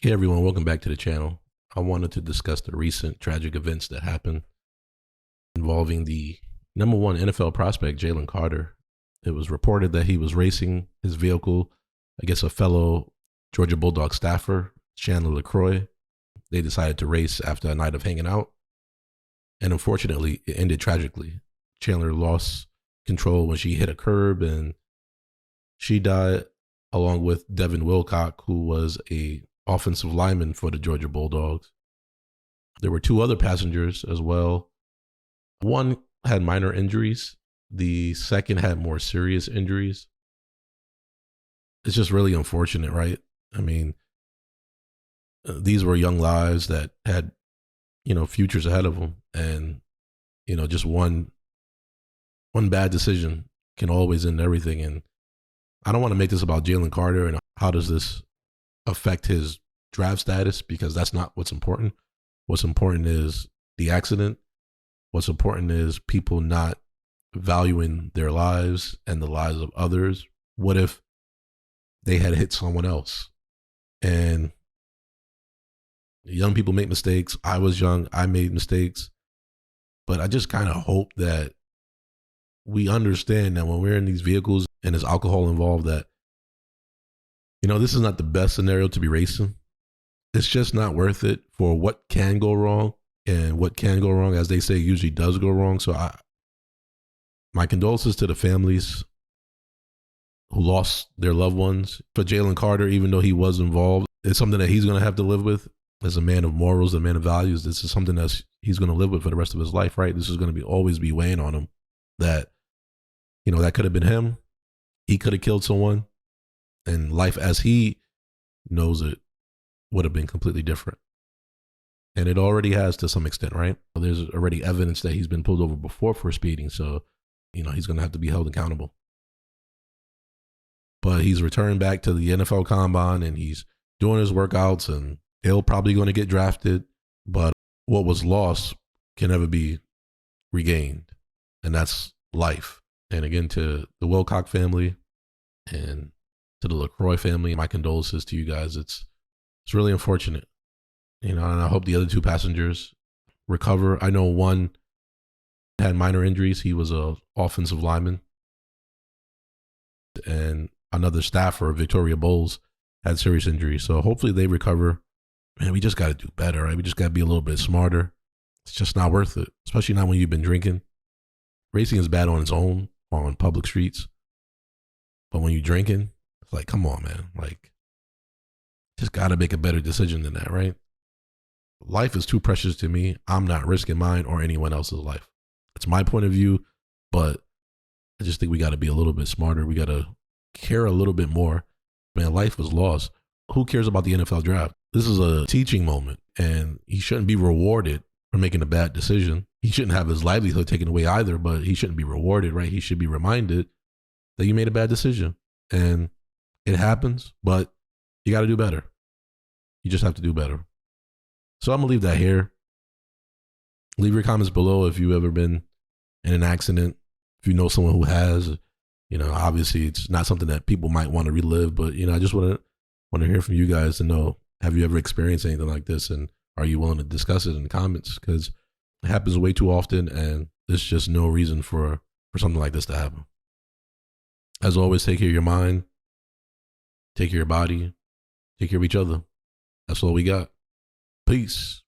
Hey everyone, welcome back to the channel. I wanted to discuss the recent tragic events that happened involving the number one NFL prospect Jalen Carter. It was reported that he was racing his vehicle against a fellow Georgia Bulldog staffer, Chandler Lecroy. They decided to race after a night of hanging out, and unfortunately, it ended tragically. Chandler lost control when she hit a curb, and she died along with Devin, Willock, who was a offensive lineman for the Georgia Bulldogs. There were two other passengers as well. One had minor injuries. The second had more serious injuries. It's just really unfortunate, right? I mean, these were young lives that had, futures ahead of them. And, just one bad decision can always end everything. And I don't want to make this about Jalen Carter and how does this affect his draft status, because that's not what's important. What's important is the accident. What's important is people not valuing their lives and the lives of others. What if they had hit someone else? And young people make mistakes. I was young. I made mistakes. But I just kind of hope that we understand that when we're in these vehicles and there's alcohol involved, that, this is not the best scenario to be racing. It's just not worth it for what can go wrong. And what can go wrong, as they say, usually does go wrong. So my condolences to the families who lost their loved ones. For Jalen Carter, even though he was involved, it's something that he's going to have to live with as a man of morals, a man of values. This is something that he's going to live with for the rest of his life, right? This is going to always be weighing on him that, that could have been him. He could have killed someone, and life as he knows it would have been completely different. And it already has to some extent, right? There's already evidence that he's been pulled over before for speeding. So, he's going to have to be held accountable. But he's returned back to the NFL Combine and he's doing his workouts, and he'll probably going to get drafted. But what was lost can never be regained. And that's life. And again, to the Wilcock family and to the Lecroy family, my condolences to you guys. It's really unfortunate, and I hope the other two passengers recover. I know one had minor injuries. He was a offensive lineman, and another staffer, Victoria Bowles, had serious injuries. So hopefully they recover. Man, we just got to do better, right? We just got to be a little bit smarter. It's just not worth it, especially not when you've been drinking. Racing is bad on its own on public streets, but when you're drinking, it's like, come on, man. Like, just got to make a better decision than that, right? Life is too precious to me. I'm not risking mine or anyone else's life. It's my point of view, but I just think we got to be a little bit smarter. We got to care a little bit more. Man, life was lost. Who cares about the NFL draft? This is a teaching moment, and he shouldn't be rewarded for making a bad decision. He shouldn't have his livelihood taken away either, but he shouldn't be rewarded, right? He should be reminded that you made a bad decision, and it happens, but you got to do better. You just have to do better. So I'm going to leave that here. Leave your comments below if you've ever been in an accident. If you know someone who has, obviously it's not something that people might want to relive, but, I just want to hear from you guys to know, have you ever experienced anything like this? And are you willing to discuss it in the comments? Because it happens way too often, and there's just no reason for something like this to happen. As always, take care of your mind, take care of your body, take care of each other. That's all we got. Peace.